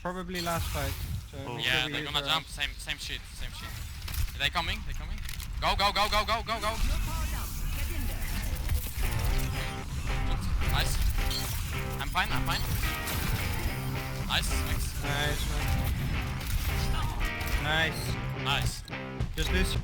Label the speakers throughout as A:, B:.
A: Probably last fight. So make sure
B: Yeah,
A: we
B: they're
A: use
B: gonna
A: our
B: jump. Same shit. They coming. Go. Nice. I'm fine. Nice.
A: Nice one.
B: Nice.
A: Just this.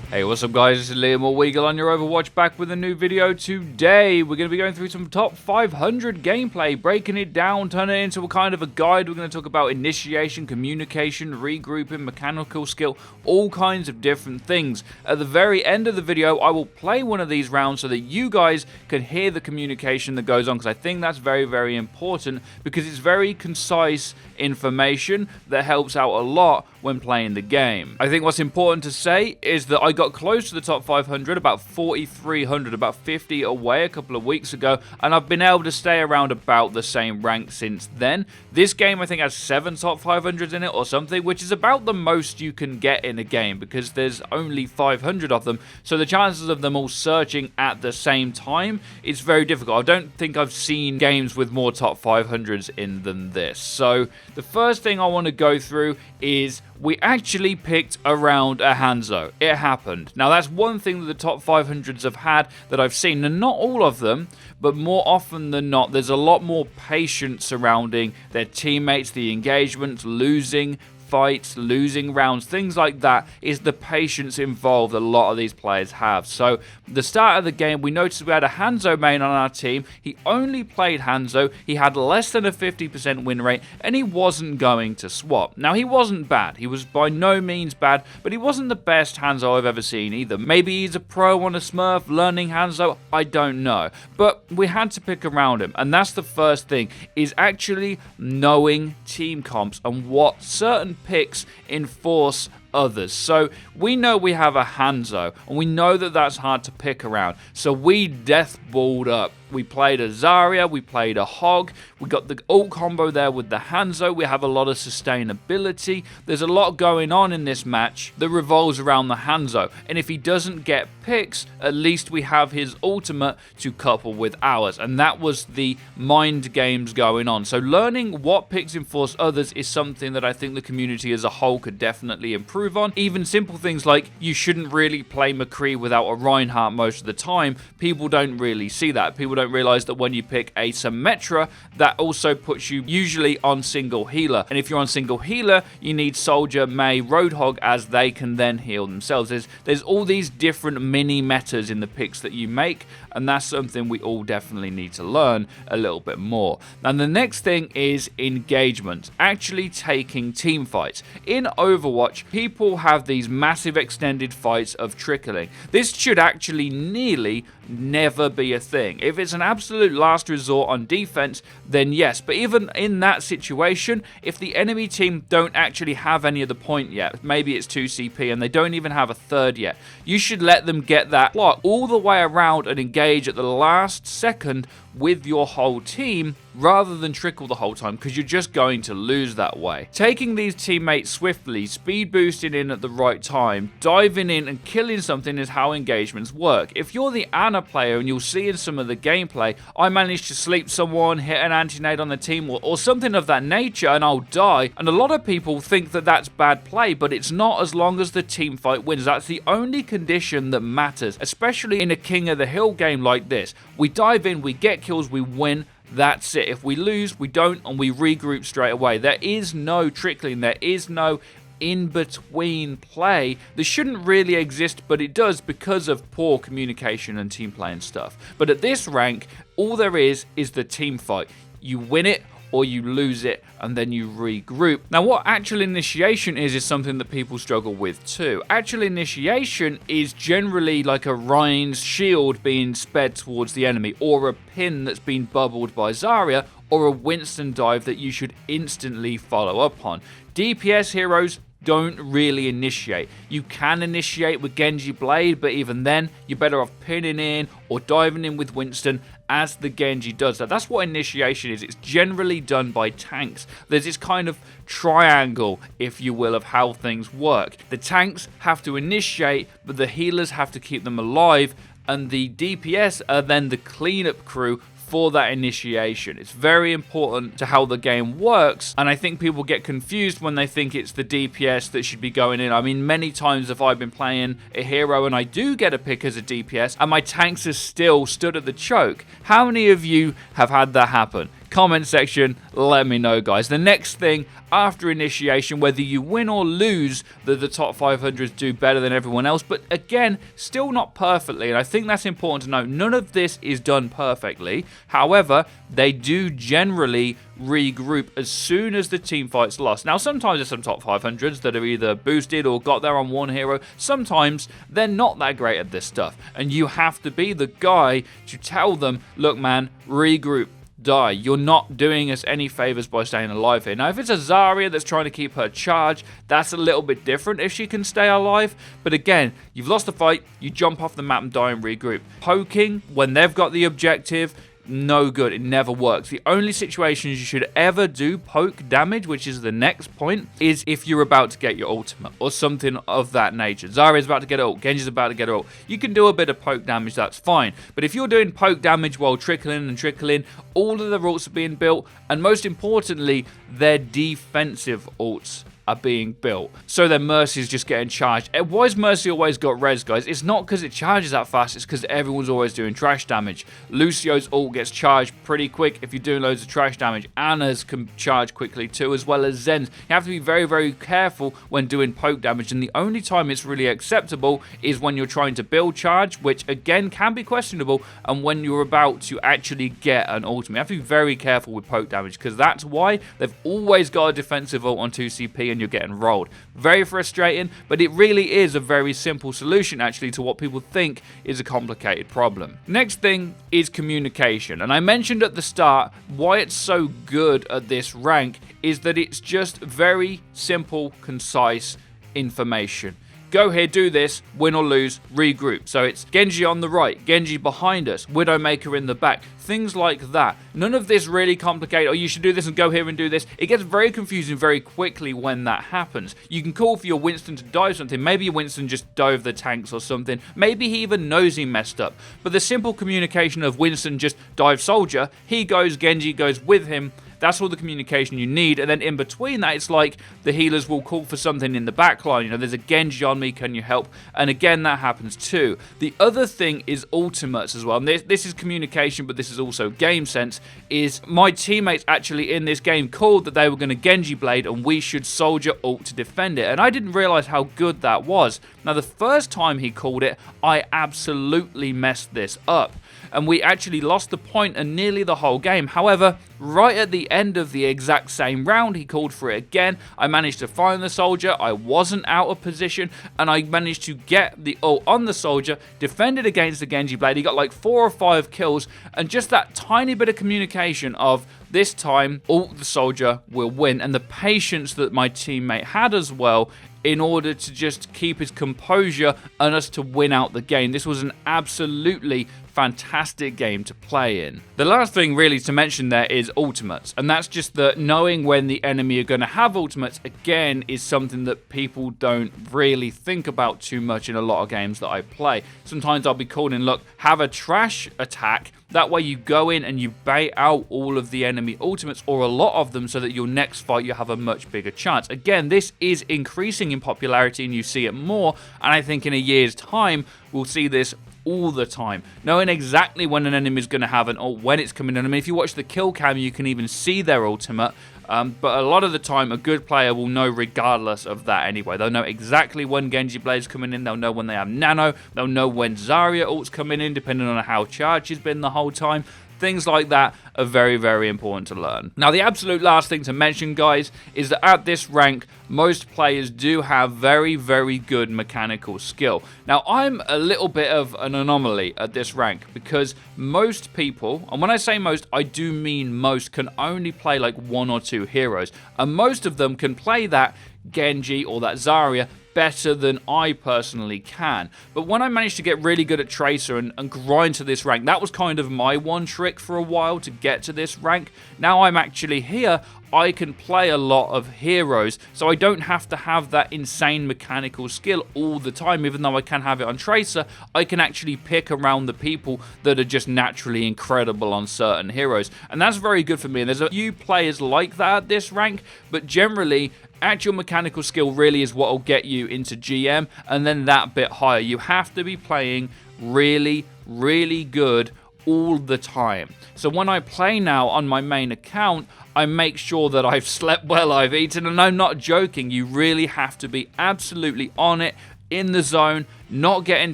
C: Hey, what's up guys, this is Liam or Weagle on your Overwatch, back with a new video. Today we're going to be going through some top 500 gameplay, breaking it down, turning it into a kind of a guide. We're going to talk about initiation, communication, regrouping, mechanical skill, all kinds of different things. At the very end of the video I will play one of these rounds so that you guys can hear the communication that goes on, because I think that's very, very important, because it's very concise information that helps out a lot when playing the game. I think what's important to say is that I got close to the top 500, about 4,300, about 50 away a couple of weeks ago, and I've been able to stay around about the same rank since then. This game I think has 7 top 500s in it or something, which is about the most you can get in a game because there's only 500 of them, so the chances of them all searching at the same time is very difficult. I don't think I've seen games with more top 500s in than this. So the first thing I want to go through is we actually picked around a Hanzo. It happened. Now that's one thing that the top 500s have had that I've seen, and not all of them, but more often than not, there's a lot more patience surrounding their teammates, the engagement, losing fights, losing rounds, things like that is the patience involved a lot of these players have. So the start of the game, we noticed we had a Hanzo main on our team. He only played Hanzo, he had less than a 50% win rate, and he wasn't going to swap. Now he wasn't bad, he was by no means bad, but he wasn't the best Hanzo I've ever seen either. Maybe he's a pro on a Smurf learning Hanzo, I don't know, but we had to pick around him, and that's the first thing, is actually knowing team comps and what certain picks enforce others. So we know we have a Hanzo, and we know that that's hard to pick around, so we deathballed up. We played a Zarya, we played a Hog, we got the ult combo there with the Hanzo, we have a lot of sustainability. There's a lot going on in this match that revolves around the Hanzo, and if he doesn't get picks, at least we have his ultimate to couple with ours, and that was the mind games going on. So learning what picks enforce others is something that I think the community as a whole could definitely improve on. Even simple things like you shouldn't really play McCree without a Reinhardt most of the time, people don't really see that. People don't realize that when you pick a Symmetra, that also puts you usually on single healer, and if you're on single healer you need Soldier, Mei, Roadhog, as they can then heal themselves. There's all these different mini metas in the picks that you make, and that's something we all definitely need to learn a little bit more. And the next thing is engagement, actually taking team fights. In Overwatch, people have these massive extended fights of trickling. This should actually nearly never be a thing. If it's an absolute last resort on defense, then yes, but even in that situation, if the enemy team don't actually have any of the point yet, maybe it's 2 CP and they don't even have a third yet, you should let them get that clock all the way around and engage at the last second with your whole team rather than trickle the whole time, because you're just going to lose that way. Taking these teammates swiftly, speed boosting in at the right time, diving in and killing something is how engagements work. If you're the Ana player, and you'll see in some of the gameplay, I managed to sleep someone, hit an anti-nade on the team or something of that nature, and I'll die, and a lot of people think that that's bad play, but it's not as long as the team fight wins. That's the only condition that matters, especially in a King of the Hill game like this. We dive in, we get kills, we win, that's it. If we lose, we don't, and we regroup straight away. There is no trickling, there is no in-between play. This shouldn't really exist, but it does because of poor communication and team play and stuff. But at this rank, all there is the team fight. You win it or you lose it, and then you regroup. Now what actual initiation is something that people struggle with too. Actual initiation is generally like a Ryan's shield being sped towards the enemy, or a pin that's been bubbled by Zarya, or a Winston dive that you should instantly follow up on. DPS heroes don't really initiate. You can initiate with Genji Blade, but even then, you're better off pinning in or diving in with Winston as the Genji does that. That's what initiation is. It's generally done by tanks. There's this kind of triangle, if you will, of how things work. The tanks have to initiate, but the healers have to keep them alive, and the DPS are then the cleanup crew for that initiation. It's very important to how the game works, and I think people get confused when they think it's the DPS that should be going in. I mean, many times if I've been playing a hero and I do get a pick as a DPS and my tanks are still stood at the choke, how many of you have had that happen? Comment section, let me know, guys. The next thing after initiation, whether you win or lose, the top 500s do better than everyone else, but again, still not perfectly, and I think that's important to note. None of this is done perfectly. However, they do generally regroup as soon as the team fight's lost. Now, sometimes there's some top 500s that are either boosted or got there on one hero. Sometimes they're not that great at this stuff, and you have to be the guy to tell them, look man, regroup. Die. You're not doing us any favors by staying alive here. Now, if it's a Zarya that's trying to keep her charge, that's a little bit different if she can stay alive. But again, you've lost the fight, you jump off the map and die and regroup. Poking, when they've got the objective, no good. It never works. The only situations you should ever do poke damage, which is the next point, is if you're about to get your ultimate or something of that nature. Zarya's about to get ult, Genji's about to get ult. You can do a bit of poke damage, that's fine. But if you're doing poke damage while trickling and trickling, all of the ults are being built, and most importantly, they're defensive ults are being built. So their Mercy is just getting charged. Why has Mercy always got res, guys? It's not because it charges that fast, it's because everyone's always doing trash damage. Lucio's ult gets charged pretty quick if you're doing loads of trash damage. Anna's can charge quickly too, as well as Zen's. You have to be very, very careful when doing poke damage, and the only time it's really acceptable is when you're trying to build charge, which again can be questionable, and when you're about to actually get an ultimate. You have to be very careful with poke damage, because that's why they've always got a defensive ult on 2CP, and you're getting rolled. Very frustrating, but it really is a very simple solution actually to what people think is a complicated problem. Next thing is communication, and I mentioned at the start why it's so good at this rank is that it's just very simple, concise information. Go here, do this, win or lose, regroup. So it's Genji on the right, Genji behind us, Widowmaker in the back, things like that. None of this really complicated, oh, you should do this and go here and do this. It gets very confusing very quickly when that happens. You can call for your Winston to dive something. Maybe your Winston just dove the tanks or something. Maybe he even knows he messed up. But the simple communication of Winston just dive soldier, he goes, Genji goes with him. That's all the communication you need, and then in between that, it's like the healers will call for something in the backline. You know, there's a Genji on me, can you help? And again, that happens too. The other thing is ultimates as well, and this is communication, but this is also game sense, is my teammates actually in this game called that they were going to Genji Blade, and we should soldier ult to defend it, and I didn't realize how good that was. Now, the first time he called it, I absolutely messed this up, and we actually lost the point and nearly the whole game. However, right at the end of the exact same round, he called for it again. I managed to find the soldier, I wasn't out of position, and I managed to get the ult on the soldier, defended against the Genji Blade. He got like 4 or 5 kills, and just that tiny bit of communication of this time, ult the soldier will win, and the patience that my teammate had as well in order to just keep his composure and us to win out the game. This was an absolutely fantastic game to play in. The last thing really to mention there is ultimates, and that's just that knowing when the enemy are going to have ultimates, again, is something that people don't really think about too much in a lot of games that I play. Sometimes I'll be calling, look, have a trash attack, that way you go in and you bait out all of the enemy ultimates, or a lot of them, so that your next fight you have a much bigger chance. Again, this is increasing in popularity and you see it more, and I think in a year's time we'll see this all the time, knowing exactly when an enemy is going to have an ult, when it's coming in. I mean, if you watch the kill cam, you can even see their ultimate, but a lot of the time, a good player will know regardless of that anyway. They'll know exactly when Genji Blade's coming in, they'll know when they have Nano, they'll know when Zarya ult's coming in, depending on how charged she's been the whole time. Things like that are very, very important to learn. Now, the absolute last thing to mention, guys, is that at this rank, most players do have very, very good mechanical skill. Now, I'm a little bit of an anomaly at this rank because most people, and when I say most, I do mean most, can only play like 1 or 2 heroes. And most of them can play that Genji or that Zarya better than I personally can. But when I managed to get really good at Tracer and grind to this rank, that was kind of my one trick for a while to get to this rank. Now I'm actually here, I can play a lot of heroes, so I don't have to have that insane mechanical skill all the time. Even though I can have it on Tracer, I can actually pick around the people that are just naturally incredible on certain heroes, and that's very good for me. And there's a few players like that at this rank, but generally actual mechanical skill really is what will get you into GM, and then that bit higher. You have to be playing really, really good all the time. So when I play now on my main account, I make sure that I've slept well, I've eaten, and I'm not joking. You really have to be absolutely on it, in the zone, not getting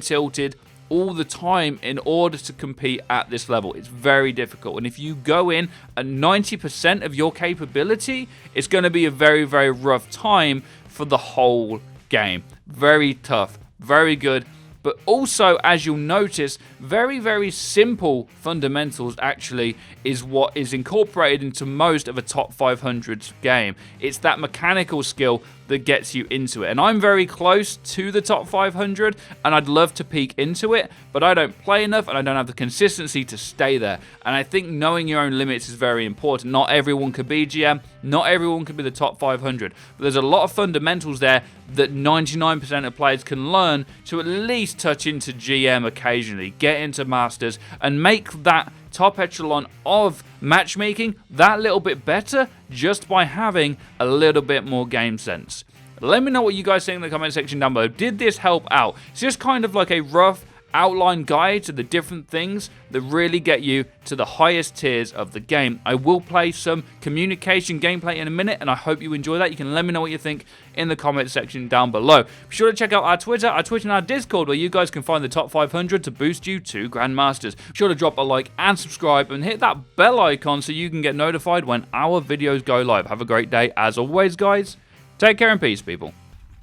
C: tilted all the time in order to compete at this level. It's very difficult, and if you go in at 90% of your capability, it's going to be a very, very rough time for the whole game. Very tough, very good, but also, as you'll notice, very, very simple fundamentals actually is what is incorporated into most of a top 500 game. It's that mechanical skill that gets you into it. And I'm very close to the top 500, and I'd love to peek into it, but I don't play enough, and I don't have the consistency to stay there. And I think knowing your own limits is very important. Not everyone could be GM, not everyone could be the top 500, but there's a lot of fundamentals there that 99% of players can learn to at least touch into GM occasionally, get into Masters, and make that top echelon of matchmaking that little bit better just by having a little bit more game sense. Let me know what you guys think in the comment section down below. Did this help out? It's just kind of like a rough outline guide to the different things that really get you to the highest tiers of the game. I will play some communication gameplay in a minute, and I hope you enjoy that. You can let me know what you think in the comment section down below. Be sure to check out our Twitter, our Twitch, and our Discord, where you guys can find the top 500 to boost you to Grandmasters. Be sure to drop a like and subscribe, and hit that bell icon so you can get notified when our videos go live. Have a great day. As always, guys, take care and peace, people.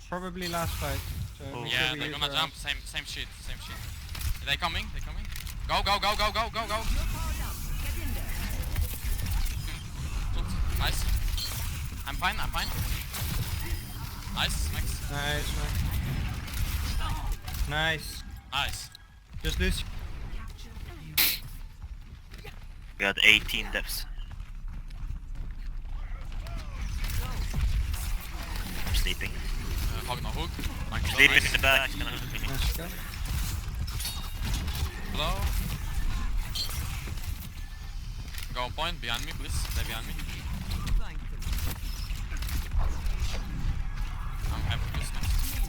A: Probably last fight. So
B: Yeah, they're gonna jump. Same shit. Are they coming? They're coming. Go. Nice. I'm fine. Nice, Max.
A: Nice. Just this.
D: We had 18 depths. I'm sleeping.
B: Hog no hook.
D: Sleeping in the back.
A: Let's go.
B: Hello. Go on point, behind me, please. They're behind me. I'm having this next.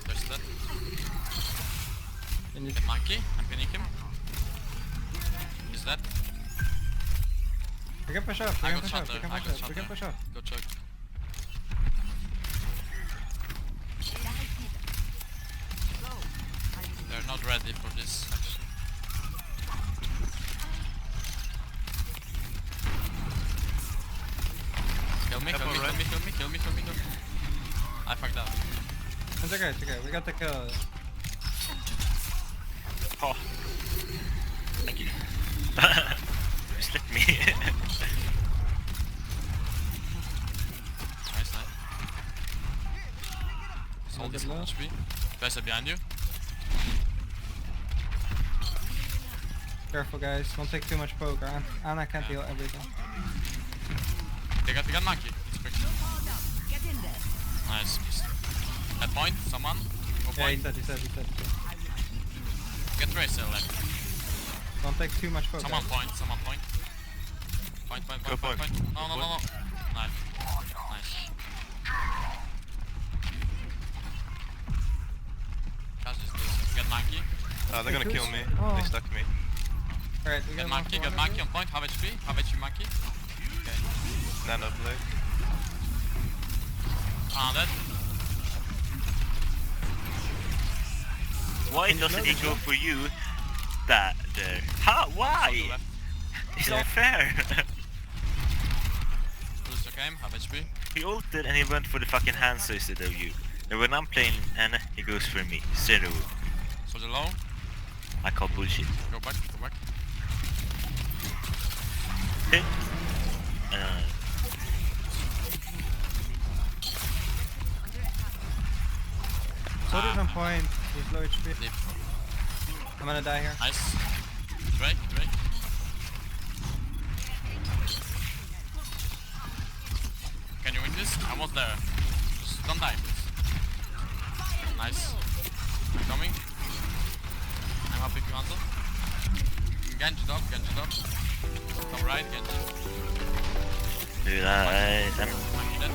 B: There's that. Get monkey, I'm pinning him. Is that?
A: We can push up.
B: I got shot there.
A: We can push up.
B: Go check. They're not ready for this, actually. Kill me. I fucked up.
A: It's okay. We got the kill.
D: Oh. Thank you. Just let me.
B: Nice. Hold this HP. Guys are behind you.
A: Careful, guys. Don't take too much poke. Anna can't deal everything.
B: They got monkey. It's quick. Nice. At point, someone. Go
A: Yeah,
B: point.
A: he said.
B: Get Tracer left.
A: Don't take too much poke.
B: Someone
A: guys.
B: point.
D: Go point.
B: No. Nice. Guys, just do this. Get monkey.
E: They're gonna kill me.
A: Oh.
E: They stuck me.
A: Alright, we
B: Get
A: got
B: monkey on point. Have HP monkey. Okay.
E: Nano blade.
B: That.
D: Why doesn't he go for you? That there. How? Why?
B: Left.
D: It's not fair.
B: Boost your game. Have HP.
D: He ulted and he went for the fucking hands instead of you. And when I'm playing Anna, he goes for me. Zero.
B: Soldier low.
D: I call bullshit.
B: Go back.
D: Hit.
A: point. He's low HP.
B: Deep.
A: I'm gonna die here.
B: Nice. Drake, Drake. Can you win this? Almost there. Just don't die, please. Nice. I'm coming. I'm up if you want to. Genji top, Genji top. Top right, Genji.
D: Dude, I'm...
B: I'm dead.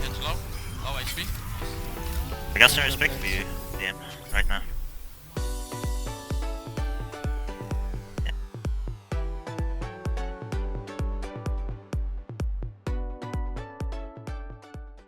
B: Genji low. Low HP.
D: I got some respect for you, DM, right now.